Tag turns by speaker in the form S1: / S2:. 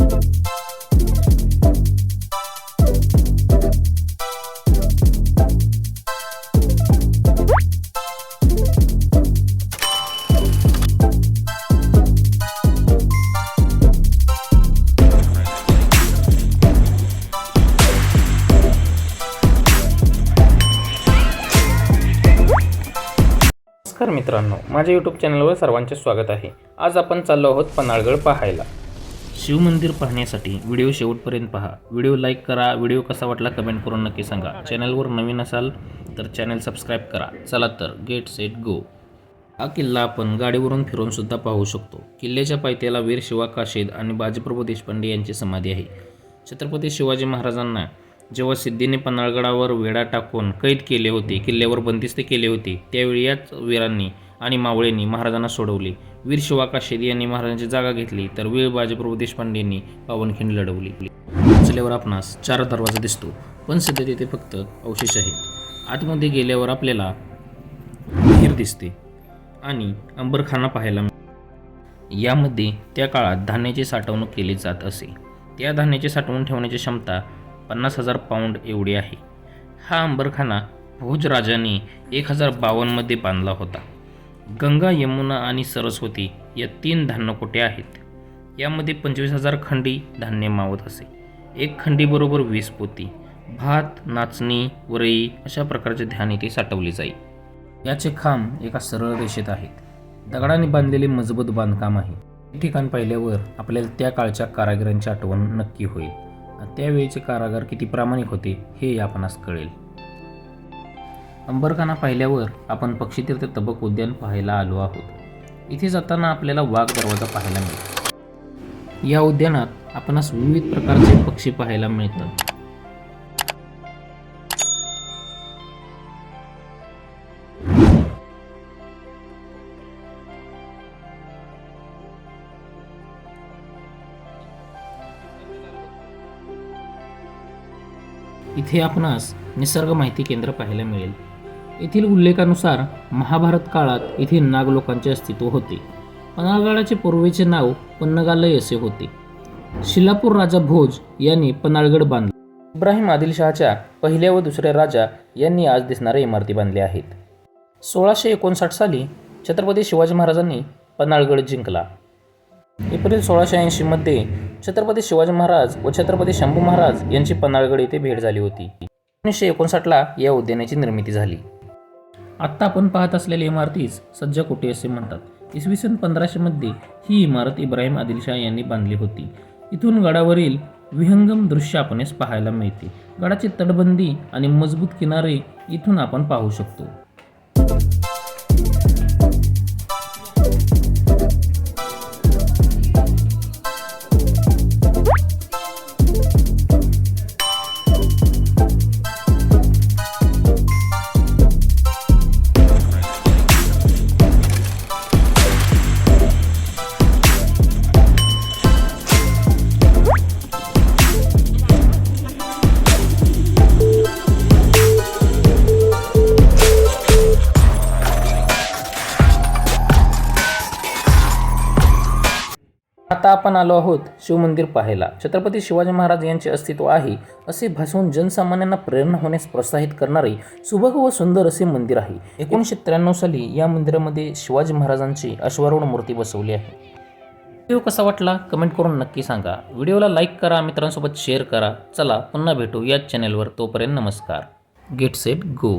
S1: नमस्कार मित्रांनो, माझ्या यूट्यूब चॅनलवर सर्वांचे स्वागत आहे। आज आपण चाललो आहोत पन्हाळगड पाहायला। शिवमंदिर पाहण्यासाठी व्हिडिओ शेवटपर्यंत पहा। व्हिडिओ लाईक करा। व्हिडिओ कसा वाटला कमेंट करून नक्की सांगा। चॅनलवर नवीन असाल तर चॅनल सबस्क्राइब करा। चला तर गेट सेट गो। हा किल्ला आपण गाडीवरून फिरून सुद्धा पाहू शकतो। किल्ल्याच्या पायथ्याला वीर शिवा काशेद आणि बाजीप्रभू देशपांडे यांची समाधी आहे। छत्रपती शिवाजी महाराजांना जेव्हा सिद्धीने पन्हाळगडावर वेढा टाकून कैद केले होते, किल्ल्यावर बंदिस्त केले होते, त्यावेळी याच वीरांनी आणि मावळ्यांनी महाराजांना सोडवले। वीर शिवा काशेद यांनी महाराजांची जागा घेतली, तर वीर बाजीप्रभू देशपांडेंनी पावनखिंड लढवली। उचल्यावर आपणास 4 दरवाजा दिसतो, पण सध्या तिथे फक्त अवशेष आहेत। आतमध्ये गेल्यावर आपल्याला विहीर दिसते आणि अंबरखाना पाहायला मिळतो। यामध्ये त्या काळात धान्याची साठवणूक केली जात असे। त्या धान्याची साठवून ठेवण्याची क्षमता 50,000 पाऊंड एवढी आहे। हा अंबरखाना भोजराजाने 1052 मध्ये बांधला होता। गंगा, यमुना आणि सरस्वती या 3 धान्यकोटे आहेत। यामध्ये 25,000 खंडी धान्य मावत असे। एक खंडी बरोबर 20 पोती भात, नाचणी, वरई अशा प्रकारचे धान्य इथे साठवले जाई। याचे खांब एका सरळ रेषेत आहेत। दगडाने बांधलेले मजबूत बांधकाम आहे। हे ठिकाण पाहिल्यावर आपल्याला त्या काळच्या कारागिरांची आठवण नक्की होईल। त्यावेळेचे कारागार किती प्रामाणिक होते हे आपणास कळेल। अंबरखाना पाहिल्यावर आपण पक्षीतीर्थ तबक उद्यान पाहायला आलो आहोत। इथे जाताना आपल्याला वाघ दरवाजा पाहायला मिळतो। या उद्यानात आपणास विविध प्रकारचे पक्षी पाहायला मिळतात। इथे आपणास निसर्ग माहिती केंद्र पाहायला मिळेल। येथील उल्लेखानुसार महाभारत काळात इथे नाग लोकांचे अस्तित्व होते। पन्हाळगडाचे पूर्वेचे नाव पन्नगालय असे होते। शिलापूर राजा भोज यांनी पन्हाळगड बांधला। इब्राहिम आदिलशहाच्या पहिल्या व दुसऱ्या राजा यांनी आज दिसणाऱ्या इमारती बांधल्या आहेत। 1659 साली छत्रपती शिवाजी महाराजांनी पन्हाळगड जिंकला। एप्रिल 1680 मध्ये छत्रपती शिवाजी महाराज व छत्रपती शंभू महाराज यांची पन्हाळगड येथे भेट झाली होती। 1959 या उद्यानाची निर्मिती झाली। आत्ता आपण पाहत असलेल्या इमारतीस सज्जा कोठी असे म्हणतात। इसवी सन 1500 मध्ये ही इमारत इब्राहिम आदिलशाह यांनी बांधली होती। इथून गडावरील विहंगम दृश्य आपणास पाहायला मिळते। गडाची तटबंदी आणि मजबूत किनारे इथून आपण पाहू शकतो। आता आपण आलो आहोत शिवमंदिर पाहायला। छत्रपती शिवाजी महाराज यांचे अस्तित्व आहे असे भासवून जनसामान्यांना प्रेरणा होण्यास प्रोत्साहित करणारे सुबक व सुंदर असे मंदिर आहे। 1993 साली या मंदिरामध्ये शिवाजी महाराजांची अश्वारूढ मूर्ती बसवली आहे। व्हिडिओ कसा वाटला कमेंट करून नक्की सांगा। व्हिडिओला लाईक करा, मित्रांसोबत शेअर करा। चला पुन्हा भेटू याच चॅनलवर। तोपर्यंत नमस्कार। Get set go.